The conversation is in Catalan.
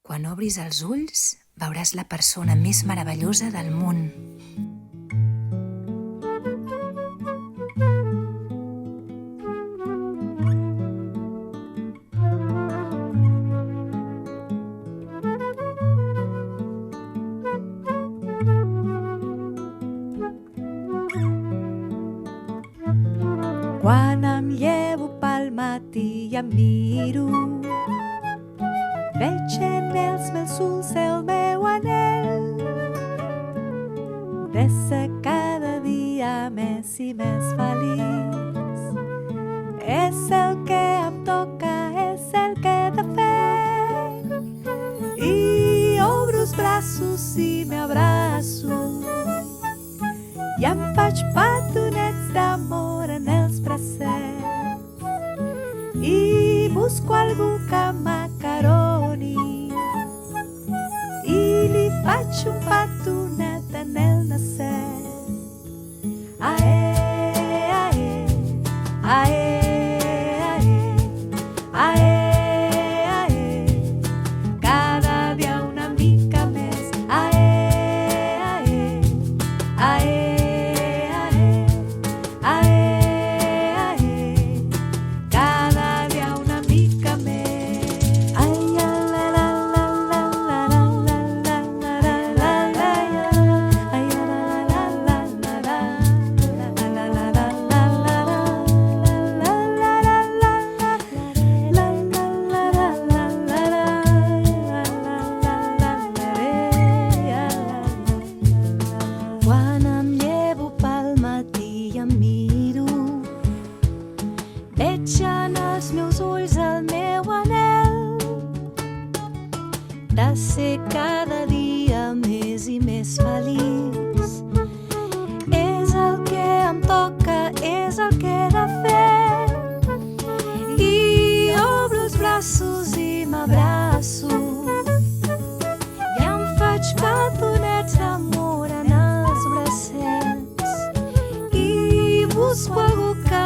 Quan obris els ulls, veuràs la persona més meravellosa del món. Quan em llevo pel matí i em miro, veig en els meus ulls el meu anhel de ser cada dia més i més feliç. És el que em toca, és el que he de fer. I obro els braços i m'abraço i em faig petonets d'amor en els bracets i busco algú que m'acaroni i li faig un petonet en el nasset. Ae, ae, ae, ae, ae, ae, cada dia una mica més. Ae, ae, ae, quan em llevo pel matí i em miro, veig en els meus ulls el meu anhel de ser cada dia més i més feliç. És el que em toca, és el que he de fer. I obro els braços i m'abraço i em faig petonets d'amor en els bracets i busco algú que